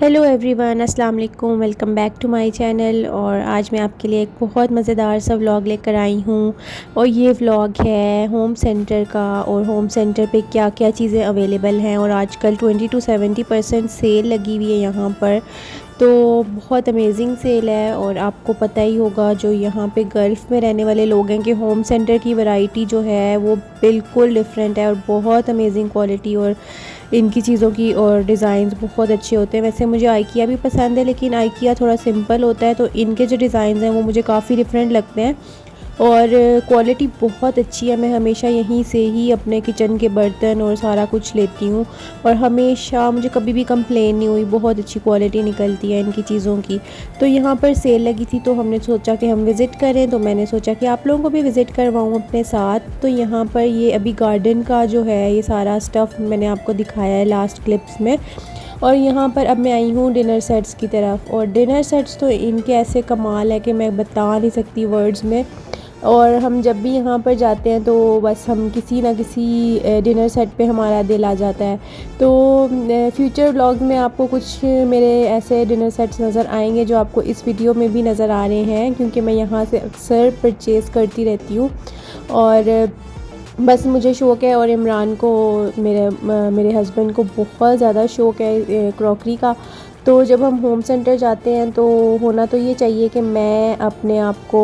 Hello everyone, अस्सलाम वालेकुम। Welcome back to my channel. और आज मैं आपके लिए एक बहुत मज़ेदार सा व्लॉग लेकर आई हूँ। और ये व्लॉग है होम सेंटर का, और होम सेंटर पे क्या क्या चीज़ें अवेलेबल हैं। और आजकल 20 to 70% सेल लगी हुई है यहाँ पर, तो बहुत अमेजिंग सेल है। और आपको पता ही होगा, जो यहाँ पे गल्फ़ में रहने वाले लोग हैं, कि होम सेंटर की वैरायटी जो है वो बिल्कुल डिफरेंट है और बहुत अमेजिंग क्वालिटी और इनकी चीज़ों की और डिज़ाइंस बहुत अच्छे होते हैं। वैसे मुझे आइकिया भी पसंद है, लेकिन आइकिया थोड़ा सिंपल होता है, तो इनके जो डिज़ाइंस हैं वो मुझे काफ़ी डिफरेंट लगते हैं। और क्वालिटी बहुत अच्छी है। मैं हमेशा यहीं से ही अपने किचन के बर्तन और सारा कुछ लेती हूँ, और हमेशा मुझे कभी भी कंप्लेन नहीं हुई। बहुत अच्छी क्वालिटी निकलती है इनकी चीज़ों की। तो यहाँ पर सेल लगी थी, तो हमने सोचा कि हम विज़िट करें, तो मैंने सोचा कि आप लोगों को भी विज़िट करवाऊँ अपने साथ। तो यहाँ पर ये अभी गार्डन का जो है ये सारा स्टफ़ मैंने आपको दिखाया है लास्ट क्लिप्स में। और यहाँ पर अब मैं आई हूँ डिनर सेट्स की तरफ। और डिनर सेट्स तो इनके ऐसे कमाल है कि मैं बता नहीं सकती वर्ड्स में। और हम जब भी यहाँ पर जाते हैं तो बस हम किसी ना किसी डिनर सेट पे हमारा दिल आ जाता है। तो फ्यूचर व्लॉग में आपको कुछ मेरे ऐसे डिनर सेट्स नज़र आएंगे जो आपको इस वीडियो में भी नज़र आ रहे हैं, क्योंकि मैं यहाँ से अक्सर परचेज़ करती रहती हूँ। और बस मुझे शौक़ है, और इमरान को, मेरे हस्बैंड को बहुत ज़्यादा शौक़ है क्रॉकरी का। तो जब हम होम सेंटर जाते हैं तो होना तो ये चाहिए कि मैं अपने आप को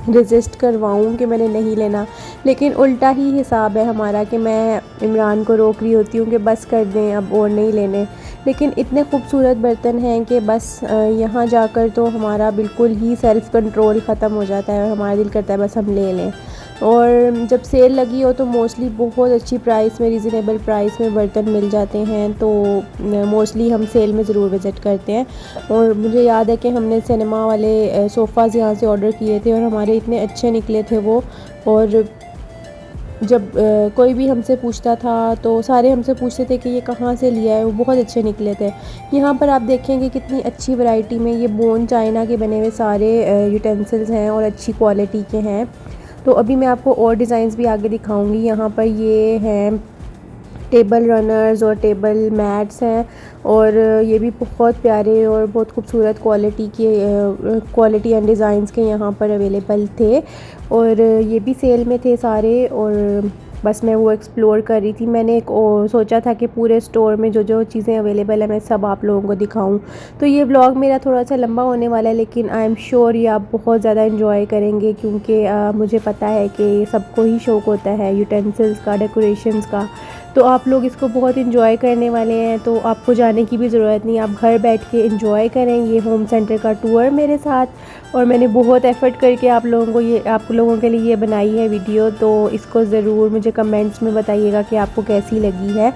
रेजिस्ट करवाऊँ कि मैंने नहीं लेना, लेकिन उल्टा ही हिसाब है हमारा कि मैं इमरान को रोक रही होती हूँ कि बस कर दें अब और नहीं लेने। लेकिन इतने खूबसूरत बर्तन हैं कि बस यहाँ जाकर तो हमारा बिल्कुल ही सेल्फ़ कंट्रोल ख़त्म हो जाता है और हमारा दिल करता है बस हम ले लें। और जब सेल लगी हो तो मोस्टली बहुत अच्छी प्राइस में, रीज़नेबल प्राइस में बर्तन मिल जाते हैं, तो मोस्टली हम सेल में ज़रूर विज़िट करते हैं। और मुझे याद है कि हमने सिनेमा वाले सोफ़ाज़ यहाँ से ऑर्डर किए थे, और हमारे इतने अच्छे निकले थे वो। और जब कोई भी हमसे पूछता था तो सारे हमसे पूछते थे कि ये कहाँ से लिया है, वो बहुत अच्छे निकले थे। यहाँ पर आप देखेंगे कितनी अच्छी वैरायटी में ये बोन चाइना के बने हुए सारे यूटेंसिल्स हैं और अच्छी क्वालिटी के हैं। तो अभी मैं आपको और डिज़ाइंस भी आगे दिखाऊंगी। यहाँ पर ये हैं टेबल रनर्स और टेबल मैट्स हैं, और ये भी बहुत प्यारे और बहुत खूबसूरत क्वालिटी एंड डिज़ाइंस के यहाँ पर अवेलेबल थे। और ये भी सेल में थे सारे, और बस मैं वो एक्सप्लोर कर रही थी। मैंने सोचा था कि पूरे स्टोर में जो जो चीज़ें अवेलेबल है मैं सब आप लोगों को दिखाऊं। तो ये व्लॉग मेरा थोड़ा सा लंबा होने वाला है, लेकिन आई एम श्योर ये आप बहुत ज़्यादा इन्जॉय करेंगे, क्योंकि मुझे पता है कि सबको ही शौक़ होता है यूटेंसिल्स का, डेकोरेशंस का। तो आप लोग इसको बहुत इन्जॉय करने वाले हैं, तो आपको जाने की भी ज़रूरत नहीं, आप घर बैठ के इन्जॉय करें ये होम सेंटर का टूर मेरे साथ। और मैंने बहुत एफ़र्ट करके आप लोगों के लिए ये बनाई है वीडियो, तो इसको ज़रूर मुझे कमेंट्स में बताइएगा कि आपको कैसी लगी है।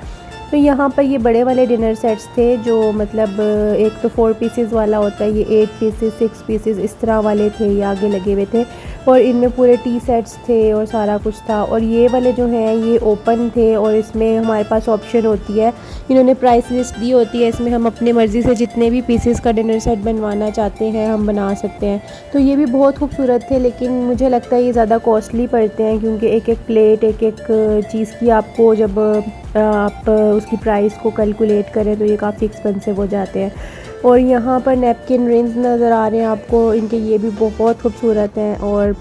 तो यहाँ पर ये बड़े वाले डिनर सेट्स थे, जो मतलब एक तो 4 पीसेस वाला होता है, ये 8 पीसेस 6 पीसेस इस तरह वाले थे, ये आगे लगे हुए थे। और इनमें पूरे टी सेट्स थे और सारा कुछ था। और ये वाले जो हैं ये ओपन थे, और इसमें हमारे पास ऑप्शन होती है, इन्होंने प्राइस लिस्ट दी होती है, इसमें हम अपनी मर्ज़ी से जितने भी पीसेस का डिनर सेट बनवाना चाहते हैं हम बना सकते हैं। तो ये भी बहुत खूबसूरत थे, लेकिन मुझे लगता है ये ज़्यादा कॉस्टली पड़ते हैं, क्योंकि एक एक प्लेट, एक एक चीज़ की आपको जब आप उसकी प्राइस को कैलकुलेट करें तो ये काफ़ी एक्सपेंसिव हो जाते हैं। और यहाँ पर नैपकिन रिंग्स नज़र आ रहे हैं आपको, इनके ये भी बहुत खूबसूरत हैं। और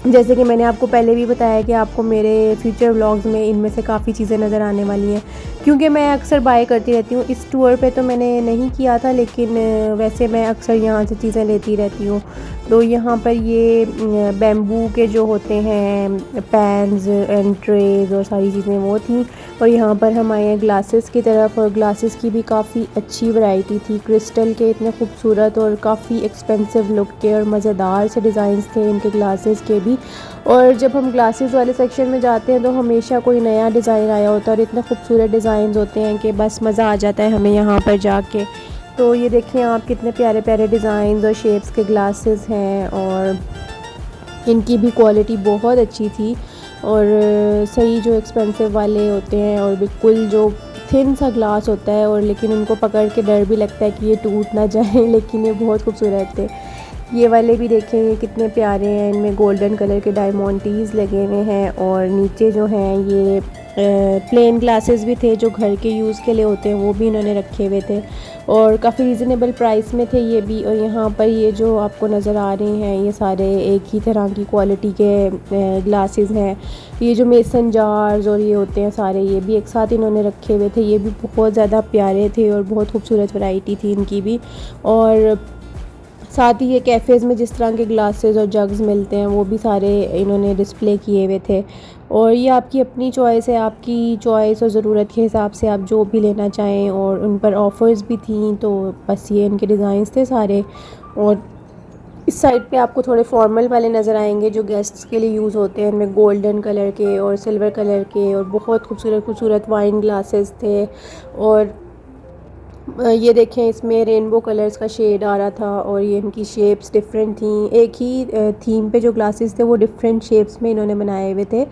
जैसे कि मैंने आपको पहले भी बताया कि आपको मेरे फ्यूचर व्लॉग्स में इनमें से काफ़ी चीज़ें नज़र आने वाली हैं, क्योंकि मैं अक्सर बाय करती रहती हूँ। इस टूर पे तो मैंने नहीं किया था, लेकिन वैसे मैं अक्सर यहाँ से चीज़ें लेती रहती हूँ। तो यहाँ पर ये बैम्बू के जो होते हैं पैन्स एंड ट्रेज और सारी चीज़ें वो थी। और यहाँ पर हम आए हैं ग्लासेस की तरफ, और ग्लासेस की भी काफ़ी अच्छी वैरायटी थी। क्रिस्टल के इतने खूबसूरत और काफ़ी एक्सपेंसिव लुक के और मज़ेदार से डिज़ाइंस थे इनके ग्लासेस के भी। और जब हम ग्लासेस वाले सेक्शन में जाते हैं तो हमेशा कोई नया डिज़ाइन आया होता है, और इतने खूबसूरत डिज़ाइन होते हैं कि बस मज़ा आ जाता है हमें यहाँ पर जाके। तो ये देखें आप, कितने प्यारे प्यारे डिज़ाइन और शेप्स के ग्लासेस हैं, और इनकी भी क्वालिटी बहुत अच्छी थी। और सही जो एक्सपेंसिव वाले होते हैं, और बिल्कुल जो थिन सा ग्लास होता है, और लेकिन उनको पकड़ के डर भी लगता है कि ये टूट ना जाए, लेकिन ये बहुत खूबसूरत थे। ये वाले भी देखें, ये कितने प्यारे हैं, इनमें गोल्डन कलर के डायमंड टीज़ लगे हुए हैं, और नीचे जो हैं ये प्लेन ग्लासेस भी थे जो घर के यूज़ के लिए होते हैं, वो भी इन्होंने रखे हुए थे और काफ़ी रीज़नेबल प्राइस में थे ये भी। और यहाँ पर ये जो आपको नज़र आ रहे हैं ये सारे एक ही तरह की क्वालिटी के ग्लासेस हैं। ये जो मेसन जार्स और ये होते हैं सारे, ये भी एक साथ इन्होंने रखे हुए थे। ये भी बहुत ज़्यादा प्यारे थे और बहुत खूबसूरत वैरायटी थी इनकी भी। और साथ ही ये कैफ़ेज़ में जिस तरह के ग्लासेस और जग्स मिलते हैं वो भी सारे इन्होंने डिस्प्ले किए हुए थे। और ये आपकी अपनी चॉइस है, आपकी चॉइस और ज़रूरत के हिसाब से आप जो भी लेना चाहें। और उन पर ऑफ़र्स भी थी, तो बस ये इनके डिज़ाइंस थे सारे। और इस साइड पे आपको थोड़े फॉर्मल वाले नज़र आएंगे जो गेस्ट्स के लिए यूज़ होते हैं। इनमें गोल्डन कलर के और सिल्वर कलर के और बहुत खूबसूरत खूबसूरत वाइन ग्लासेस थे। और ये देखें, इसमें रेनबो कलर्स का शेड आ रहा था और ये इनकी शेप्स डिफरेंट थी। एक ही थीम पे जो ग्लासेस थे वो डिफरेंट शेप्स में इन्होंने बनाए हुए थे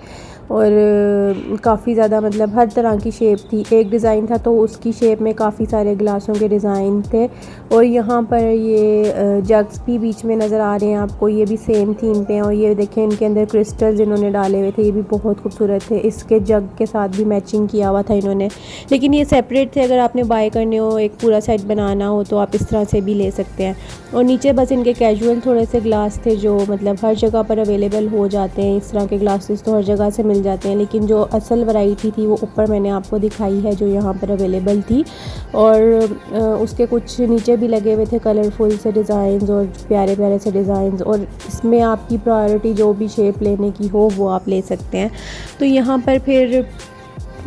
और काफ़ी ज़्यादा मतलब हर तरह की शेप थी। एक डिज़ाइन था तो उसकी शेप में काफ़ी सारे ग्लासों के डिज़ाइन थे। और यहाँ पर ये जग्स भी बीच में नज़र आ रहे हैं आपको, ये भी सेम थीम पे हैं। और ये देखें, इनके अंदर क्रिस्टल्स इन्होंने डाले हुए थे, ये भी बहुत खूबसूरत थे। इसके जग के साथ भी मैचिंग किया हुआ था इन्होंने, लेकिन ये सेपरेट थे। अगर आपने बाय करने हो, एक पूरा सेट बनाना हो, तो आप इस तरह से भी ले सकते हैं। और नीचे बस इनके कैजुअल थोड़े से ग्लास थे जो मतलब हर जगह पर अवेलेबल हो जाते हैं। इस तरह के ग्लासेस तो हर जगह से मिल जाते हैं, लेकिन जो असल वैरायटी थी वो ऊपर मैंने आपको दिखाई है जो यहाँ पर अवेलेबल थी। और उसके कुछ नीचे भी लगे हुए थे कलरफुल से डिज़ाइंस और प्यारे प्यारे से डिज़ाइंस। और इसमें आपकी प्रायोरिटी जो भी शेप लेने की हो वो आप ले सकते हैं। तो यहाँ पर फिर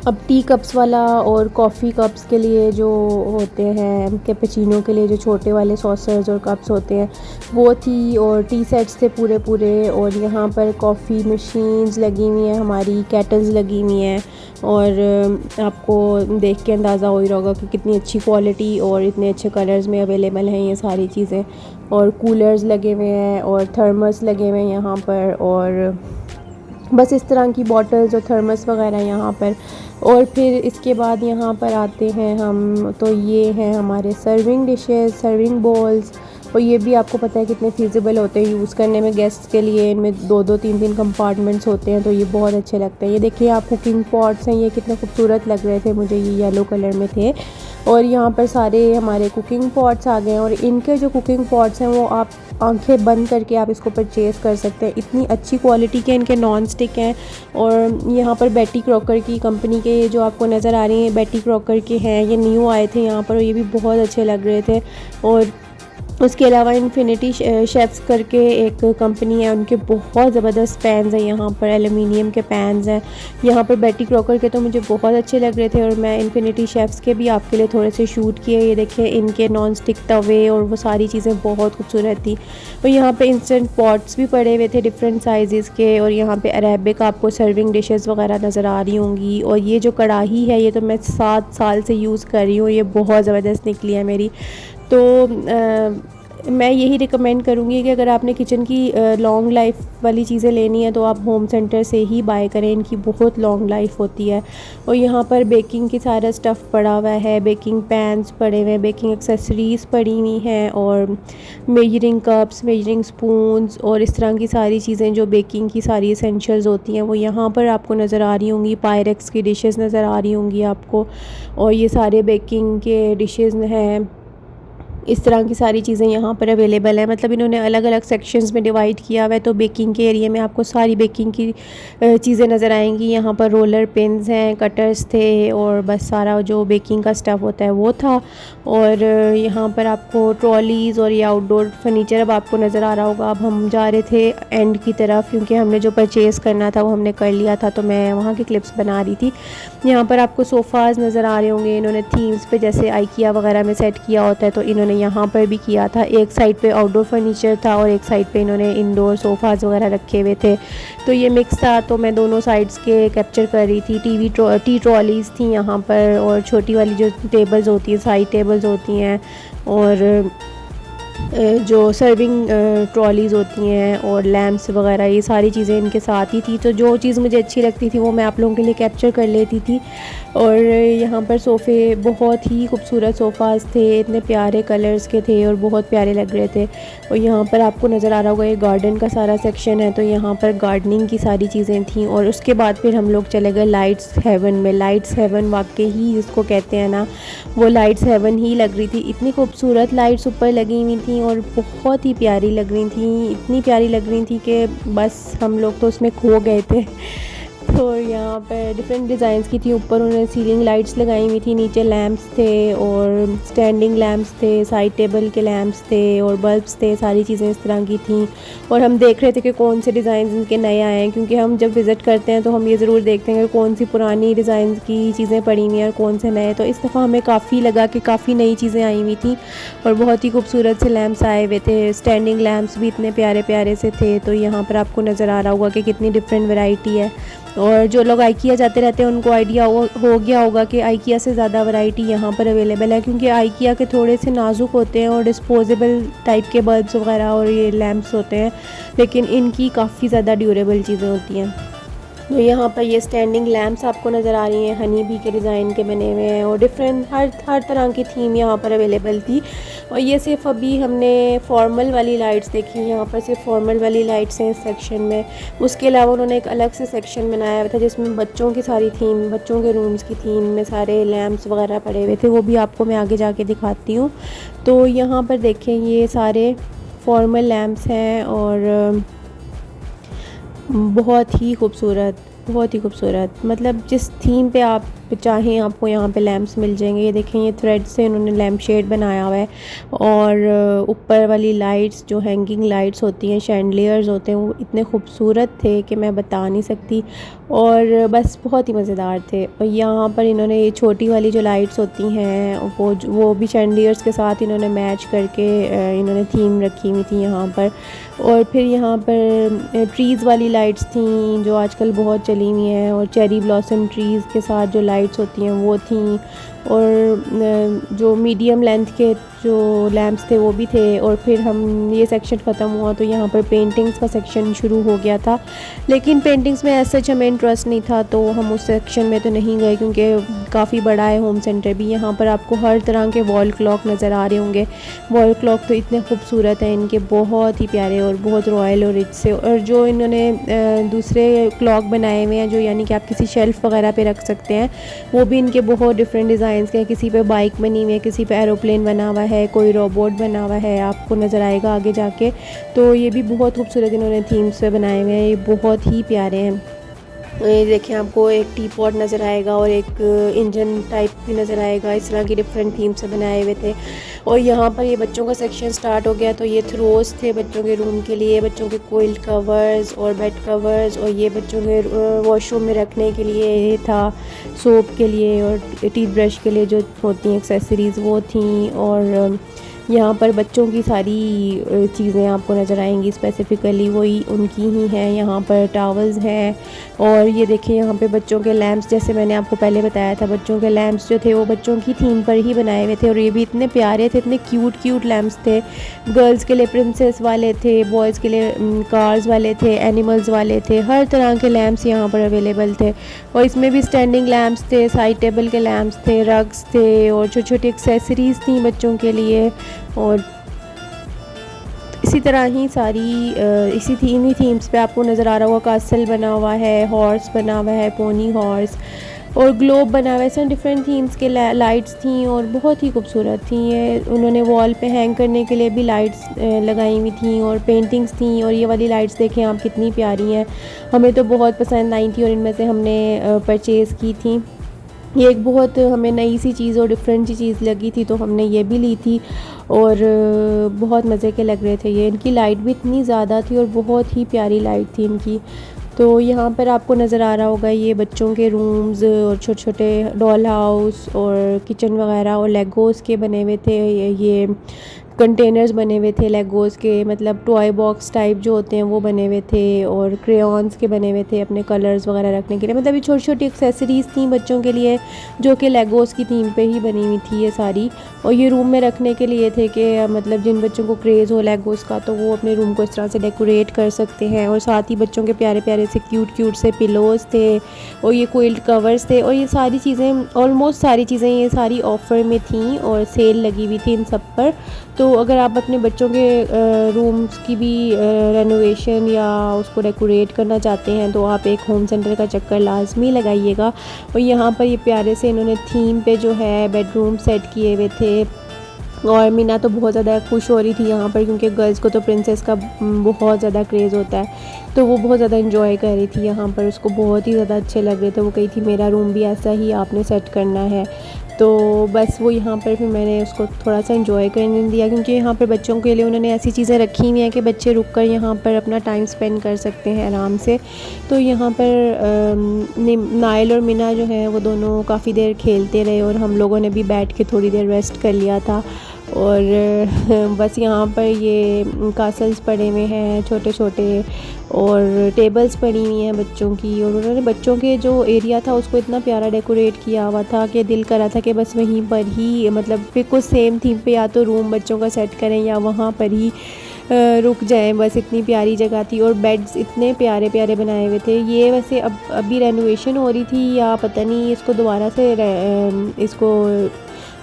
अब टी कप्स वाला और कॉफ़ी कप्स के लिए जो होते हैं, कैपेचिनो के लिए जो छोटे वाले सॉसर्स और कप्स होते हैं वो थी। और टी सेट्स थे पूरे पूरे। और यहाँ पर कॉफ़ी मशीन्स लगी हुई हैं, हमारी केटल्स लगी हुई हैं। और आपको देख के अंदाज़ा हो ही होगा कि कितनी अच्छी क्वालिटी और इतने अच्छे कलर्स में अवेलेबल हैं ये सारी चीज़ें। और कूलर्स लगे हुए हैं और थर्मस लगे हुए हैं यहाँ पर। और बस इस तरह की बॉटल्स और थर्मस वगैरह यहाँ पर। और फिर इसके बाद यहाँ पर आते हैं हम, तो ये हैं हमारे सर्विंग डिशेस, सर्विंग बॉल्स। और ये भी आपको पता है कितने फ़ीज़िबल होते हैं यूज़ करने में गेस्ट्स के लिए। इनमें 2-2 3-3 कंपार्टमेंट्स होते हैं, तो ये बहुत अच्छे लगते हैं। ये देखिए आप, कुकिंग पॉट्स हैं, ये कितने खूबसूरत लग रहे थे मुझे, ये येलो कलर में थे। और यहाँ पर सारे हमारे कुकिंग पॉट्स आ गए हैं। और इनके जो कुकिंग पॉट्स हैं वो आप आंखें बंद करके आप इसको परचेज़ कर सकते हैं, इतनी अच्छी क्वालिटी के इनके नॉन स्टिक हैं। और यहाँ पर बेटी क्रॉकर की कंपनी के जो आपको नज़र आ रही हैं, बेटी क्रॉकर के हैं, ये न्यू आए थे यहाँ पर और ये भी बहुत अच्छे लग रहे थे। और उसके अलावा इन्फिनिटी शेफ्स करके एक कंपनी है, उनके बहुत ज़बरदस्त पैन्स हैं यहाँ पर, एलुमिनियम के पैन्स हैं यहाँ पर। बेटी क्रॉकर के तो मुझे बहुत अच्छे लग रहे थे और मैं इन्फिनिटी शेफ्स के भी आपके लिए थोड़े से शूट किए। ये देखिए इनके नॉन स्टिक तवे और वो सारी चीज़ें बहुत खूबसूरत थी। और यहाँ पे इंस्टेंट पॉट्स भी पड़े हुए थे डिफरेंट साइज़ के। और यहाँ पे अरेबिक आपको सर्विंग डिशेस वगैरह नज़र आ रही होंगी। और ये जो कढ़ाई है ये तो मैं 7 साल से यूज़ कर रही हूँ, ये बहुत ज़बरदस्त निकली है मेरी। तो मैं यही रिकमेंड करूँगी कि अगर आपने किचन की लॉन्ग लाइफ वाली चीज़ें लेनी है तो आप होम सेंटर से ही बाय करें, इनकी बहुत लॉन्ग लाइफ होती है। और यहाँ पर बेकिंग की सारा स्टफ़ पड़ा हुआ है, बेकिंग पैन्स पड़े हुए हैं, बेकिंग एक्सेसरीज़ पड़ी हुई हैं और मेजरिंग कप्स, मेजरिंग स्पून्स और इस तरह की सारी चीज़ें जो बेकिंग की सारी एसेंशियल्स होती हैं वो यहाँ पर आपको नज़र आ रही होंगी। पायरेक्स की डिशेस नज़र आ रही होंगी आपको। और ये सारे बेकिंग के डिशेस हैं, इस तरह की सारी चीज़ें यहाँ पर अवेलेबल है। मतलब इन्होंने अलग अलग सेक्शंस में डिवाइड किया हुआ है। तो बेकिंग के एरिया में आपको सारी बेकिंग की चीज़ें नज़र आएंगी। यहाँ पर रोलर पिन्स हैं, कटर्स थे और बस सारा जो बेकिंग का स्टफ़ होता है वो था। और यहाँ पर आपको ट्रॉलीज़ और ये आउटडोर फर्नीचर अब आपको नज़र आ रहा होगा। अब हम जा रहे थे एंड की तरफ क्योंकि हमने जो परचेज़ करना था वो हमने कर लिया था, तो मैं वहाँ की क्लिप्स बना रही थी। यहाँ पर आपको सोफ़ाज़ नज़र आ रहे होंगे, इन्होंने थीम्स पे जैसे आइकिया वगैरह में सेट किया होता है तो इन्होंने यहाँ पर भी किया था। एक साइड पे आउटडोर फर्नीचर था और एक साइड पे इन्होंने इंडोर सोफ़ाज़ वगैरह रखे हुए थे। तो ये मिक्स था, तो मैं दोनों साइड्स के कैप्चर कर रही थी। टी ट्रॉलीज़ थी यहाँ पर और छोटी वाली जो टेबल्स होती हैं, साइड टेबल्स होती हैं। और जो सर्विंग ट्रॉलीज़ होती हैं और लैम्प्स वगैरह, ये सारी चीज़ें इनके साथ ही थी। तो जो चीज़ मुझे अच्छी लगती थी वो मैं आप लोगों के लिए कैप्चर कर लेती थी। और यहाँ पर सोफ़े, बहुत ही खूबसूरत सोफ़ाज़ थे, इतने प्यारे कलर्स के थे और बहुत प्यारे लग रहे थे। और यहाँ पर आपको नज़र आ रहा होगा ये गार्डन का सारा सेक्शन है, तो यहाँ पर गार्डनिंग की सारी चीज़ें थी। और उसके बाद फिर हम लोग चले गए लाइट्स हेवन में। लाइट्स हेवन वाकई ही जिसको कहते हैं ना, वो लाइट्स हेवन ही लग रही थी। इतनी खूबसूरत लाइट्स ऊपर लगी हुई थी और बहुत ही प्यारी लग रही थी, इतनी प्यारी लग रही थी कि बस हम लोग तो उसमें खो गए थे। तो यहाँ पर डिफरेंट डिज़ाइंस की थी। ऊपर उन्होंने सीलिंग लाइट्स लगाई हुई थी, नीचे लैंप्स थे और स्टैंडिंग लैंप्स थे, साइड टेबल के लैंप्स थे और बल्ब्स थे, सारी चीज़ें इस तरह की थी। और हम देख रहे थे कि कौन से डिज़ाइन इनके नए आए हैं, क्योंकि हम जब विज़िट करते हैं तो हम ये ज़रूर देखते हैं कि कौन सी पुरानी डिज़ाइन की चीज़ें पड़ी हुई हैं और कौन से नए। तो इस दफ़ा हमें काफ़ी लगा कि काफ़ी नई चीज़ें आई हुई थी और बहुत ही खूबसूरत से लैंप्स आए हुए थे। स्टैंडिंग लैंप्स भी इतने प्यारे प्यारे से थे। तो यहाँ पर आपको नज़र आ रहा होगा कि कितनी डिफरेंट वैरायटी है। और जो लोग आइकिया जाते रहते हैं उनको आइडिया हो गया होगा कि आइकिया से ज़्यादा वैरायटी यहाँ पर अवेलेबल है, क्योंकि आइकिया के थोड़े से नाजुक होते हैं और डिस्पोजेबल टाइप के बल्ब्स वगैरह और ये लैंप्स होते हैं, लेकिन इनकी काफ़ी ज़्यादा ड्यूरेबल चीज़ें होती हैं। तो यहाँ पर ये स्टैंडिंग लैंप्स आपको नज़र आ रही हैं, हनी बी के डिज़ाइन के बने हुए हैं और डिफरेंट हर तरह की थीम यहाँ पर अवेलेबल थी। और ये सिर्फ अभी हमने फॉर्मल वाली लाइट्स देखी, यहाँ पर सिर्फ फॉर्मल वाली लाइट्स हैं इस सेक्शन में। उसके अलावा उन्होंने एक अलग से सेक्शन बनाया हुआ था जिसमें बच्चों की सारी थीम, बच्चों के रूम्स की थीम में सारे लैंप्स वगैरह पड़े हुए थे, वो भी आपको मैं आगे जाके दिखाती हूँ। तो यहाँ पर देखें ये सारे फॉर्मल लैंप्स हैं और बहुत ही खूबसूरत, बहुत ही खूबसूरत, मतलब जिस थीम पे आप चाहें आपको यहाँ पे लैंप्स मिल जाएंगे। ये देखें ये थ्रेड से इन्होंने लैंप शेड बनाया हुआ है और ऊपर वाली लाइट्स जो हैंगिंग लाइट्स होती हैं, शैंडलियर्स होते हैं, वो इतने खूबसूरत थे कि मैं बता नहीं सकती और बस बहुत ही मज़ेदार थे। और यहाँ पर इन्होंने ये छोटी वाली जो लाइट्स होती हैं वो भी शैंडलियर्स के साथ इन्होंने मैच करके इन्होंने थीम रखी हुई थी यहाँ पर। और फिर यहाँ पर ट्रीज़ वाली लाइट्स थी जो आजकल बहुत चली हुई हैं और चेरी ब्लॉसम ट्रीज़ के साथ जो लाइट्स होती हैं वो थी। और जो मीडियम लेंथ के जो लैंप्स थे वो भी थे। और फिर हम ये सेक्शन ख़त्म हुआ तो यहाँ पर पेंटिंग्स का सेक्शन शुरू हो गया था, लेकिन पेंटिंग्स में ऐसा हमें इंटरेस्ट नहीं था तो हम उस सेक्शन में तो नहीं गए, क्योंकि काफ़ी बड़ा है होम सेंटर भी। यहाँ पर आपको हर तरह के वॉल क्लॉक नज़र आ रहे होंगे। वॉल क्लॉक तो इतने खूबसूरत हैं इनके, बहुत ही प्यारे और बहुत रॉयल और रिच से। और जो इन्होंने दूसरे क्लॉक बनाए हुए हैं जो यानी कि आप किसी शेल्फ़ वगैरह पे रख सकते हैं, वो भी इनके बहुत डिफरेंट डिज़ाइंस के हैं। किसी पे बाइक बनी हुई है, किसी पे एरोप्लेन बना हुआ है, कोई रोबोट बना हुआ है, आपको नज़र आएगा आगे जाके। तो ये भी बहुत खूबसूरत इन्होंने थीम्स पे बनाए हुए हैं, ये बहुत ही प्यारे हैं। ये देखें आपको एक टी पॉट नज़र आएगा और एक इंजन टाइप भी नज़र आएगा, इस तरह की डिफरेंट थीम से बनाए हुए थे। और यहाँ पर ये बच्चों का सेक्शन स्टार्ट हो गया, तो ये थ्रोस थे बच्चों के रूम के लिए, बच्चों के कोइल कवर्स और बेड कवर्स, और ये बच्चों के वॉशरूम में रखने के लिए ये था, सोप के लिए और टीथ ब्रश के लिए जो होती हैं एक्सेसरीज़ वो थी। और यहाँ पर बच्चों की सारी चीज़ें आपको नज़र आएंगी, स्पेसिफ़िकली वही उनकी ही हैं। यहाँ पर टावल्स हैं और ये देखिए यहाँ पे बच्चों के लैंप्स, जैसे मैंने आपको पहले बताया था, बच्चों के लैंप्स जो थे वो बच्चों की थीम पर ही बनाए हुए थे और ये भी इतने प्यारे थे, इतने क्यूट लैंप्स थे। गर्ल्स के लिए प्रिंसेस वाले थे, बॉयज़ के लिए कार्स वाले थे, एनिमल्स वाले थे, हर तरह के लैंप्स यहाँ पर अवेलेबल थे। और इसमें भी स्टैंडिंग लैंप्स थे, साइड टेबल के लैंप्स थे, रग्स थे और छोटी छोटी एक्सेसरीज़ थी बच्चों के लिए। और इसी तरह ही सारी इन्हीं थीम्स पे आपको नज़र आ रहा होगा, कासल बना हुआ है, हॉर्स बना हुआ है, पोनी हॉर्स और ग्लोब बना हुआ है। ऐसे डिफरेंट थीम्स के लाइट्स थी और बहुत ही खूबसूरत थी। ये उन्होंने वॉल पे हैंग करने के लिए भी लाइट्स लगाई हुई थी और पेंटिंग्स थी। और ये वाली लाइट्स देखें आप कितनी प्यारी हैं, हमें तो बहुत पसंद आई थी और इनमें से हमने परचेज़ की थी। ये एक बहुत हमें नई सी चीज़ और डिफरेंट सी चीज़ लगी थी तो हमने ये भी ली थी और बहुत मज़े के लग रहे थे ये। इनकी लाइट भी इतनी ज़्यादा थी और बहुत ही प्यारी लाइट थी इनकी। तो यहाँ पर आपको नज़र आ रहा होगा ये बच्चों के रूम्स और छोटे छोटे डॉल हाउस और किचन वगैरह और लेगोस के बने हुए थे। ये कंटेनर्स बने हुए थे लेगोज़ के, मतलब टॉय बॉक्स टाइप जो होते हैं वो बने हुए थे, और क्रेयॉन्स के बने हुए थे अपने कलर्स वगैरह रखने के लिए। मतलब ये छोटी छोटी एक्सेसरीज़ थी बच्चों के लिए जो कि लेगोज़ की थीम पे ही बनी हुई थी ये सारी। और ये रूम में रखने के लिए थे कि मतलब जिन बच्चों को क्रेज़ हो लेगोज़ का तो वो अपने रूम को इस तरह से डेकोरेट कर सकते हैं। और साथ ही बच्चों के प्यारे प्यारे से क्यूट क्यूट से पिलोज़ थे, और ये क्विल्ट कवर्स थे, और ये सारी चीज़ें ऑलमोस्ट सारी चीज़ें ये सारी ऑफ़र में थी और सेल लगी हुई थी इन सब पर। तो अगर आप अपने बच्चों के रूम्स की भी रेनोवेशन या उसको डेकोरेट करना चाहते हैं तो आप एक होम सेंटर का चक्कर लाजमी लगाइएगा। और यहाँ पर ये प्यारे से इन्होंने थीम पे जो है बेडरूम सेट किए हुए थे, और मीना तो बहुत ज़्यादा खुश हो रही थी यहाँ पर, क्योंकि गर्ल्स को तो प्रिंसेस का बहुत ज़्यादा क्रेज़ होता है। तो वो बहुत ज़्यादा इन्जॉय कर रही थी यहाँ पर, उसको बहुत ही ज़्यादा अच्छे लग रहे थे। वो कही थी मेरा रूम भी ऐसा ही आपने सेट करना है। तो बस वो यहाँ पर फिर मैंने उसको थोड़ा सा इन्जॉय करने दिया, क्योंकि यहाँ पर बच्चों के लिए उन्होंने ऐसी चीज़ें रखी हुई हैं कि बच्चे रुक कर यहाँ पर अपना टाइम स्पेंड कर सकते हैं आराम से। तो यहाँ पर नाइल और मीना जो है वो दोनों काफ़ी देर खेलते रहे, और हम लोगों ने भी बैठ के थोड़ी देर रेस्ट कर लिया था। और बस यहाँ पर ये कासल्स पड़े हुए हैं छोटे छोटे, और टेबल्स पड़ी हुई हैं बच्चों की। और उन्होंने बच्चों के जो एरिया था उसको इतना प्यारा डेकोरेट किया हुआ था कि दिल करा था कि बस वहीं पर ही, मतलब फिर कुछ सेम थीम पे या तो रूम बच्चों का सेट करें या वहाँ पर ही रुक जाएं। बस इतनी प्यारी जगह थी, और बेड्स इतने प्यारे प्यारे बनाए हुए थे। ये वैसे अब अभी रेनोवेशन हो रही थी या पता नहीं इसको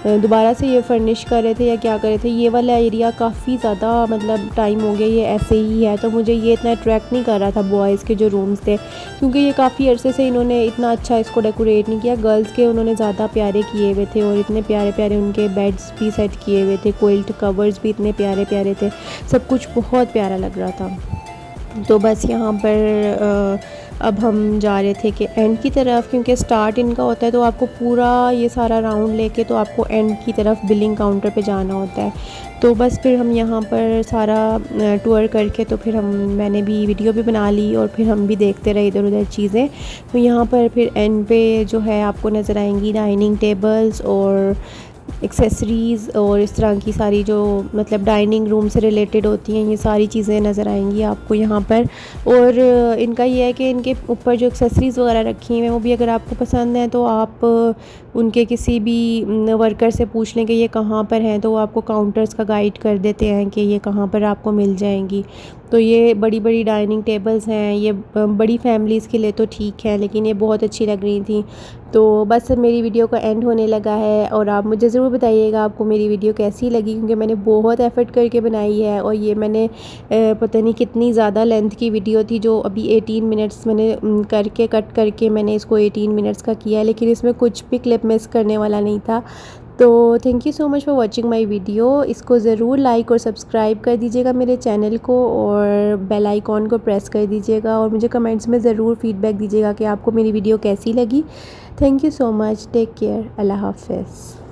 दोबारा से ये फर्निश कर रहे थे या क्या कर रहे थे। ये वाला एरिया काफ़ी ज़्यादा मतलब टाइम हो गया ये ऐसे ही है, तो मुझे ये इतना अट्रैक्ट नहीं कर रहा था बॉयज़ के जो रूम्स थे, क्योंकि ये काफ़ी अरसे से इन्होंने इतना अच्छा इसको डेकोरेट नहीं किया। गर्ल्स के उन्होंने ज़्यादा प्यारे किए हुए थे, और इतने प्यारे प्यारे उनके बेड्स भी सेट किए हुए थे, क्विल्ट कवर्स भी इतने प्यारे प्यारे थे, सब कुछ बहुत प्यारा लग रहा था। तो बस यहाँ पर अब हम जा रहे थे कि एंड की तरफ, क्योंकि स्टार्ट इनका होता है तो आपको पूरा ये सारा राउंड लेके तो आपको एंड की तरफ बिलिंग काउंटर पे जाना होता है। तो बस फिर हम यहाँ पर सारा टूर करके तो फिर मैंने भी वीडियो भी बना ली, और फिर हम भी देखते रहे इधर उधर चीज़ें। तो यहाँ पर फिर एंड पे जो है आपको नज़र आएंगी डाइनिंग टेबल्स और एक्सेसरीज़, और इस तरह की सारी जो मतलब डाइनिंग रूम से रिलेटेड होती हैं ये सारी चीज़ें नज़र आएंगी आपको यहाँ पर। और इनका ये है कि इनके ऊपर जो एक्सेसरीज़ वगैरह रखी हैं वो भी अगर आपको पसंद है तो आप उनके किसी भी वर्कर से पूछ लें कि ये कहाँ पर हैं, तो वो आपको काउंटर्स का गाइड कर देते हैं कि ये कहाँ पर आपको मिल जाएंगी। तो ये बड़ी बड़ी डाइनिंग टेबल्स हैं, ये बड़ी फैमिलीज़ के लिए तो ठीक है, लेकिन ये बहुत अच्छी लग रही थी। तो बस मेरी वीडियो का एंड होने लगा है, और आप मुझे ज़रूर बताइएगा आपको मेरी वीडियो कैसी लगी, क्योंकि मैंने बहुत एफ़र्ट करके बनाई है। और ये मैंने पता नहीं कितनी ज़्यादा लेंथ की वीडियो थी, जो अभी 18 मिनट्स मैंने करके कट करके मैंने इसको 18 मिनट्स का किया है, लेकिन इसमें कुछ भी क्लिप मिस करने वाला नहीं था। तो thank you so much for watching my video. इसको ज़रूर लाइक और सब्सक्राइब कर दीजिएगा मेरे चैनल को, और बेल आइकॉन को प्रेस कर दीजिएगा, और मुझे कमेंट्स में ज़रूर फीडबैक दीजिएगा कि आपको मेरी वीडियो कैसी लगी। Thank you so much, take care, Allah हाफ़िज़।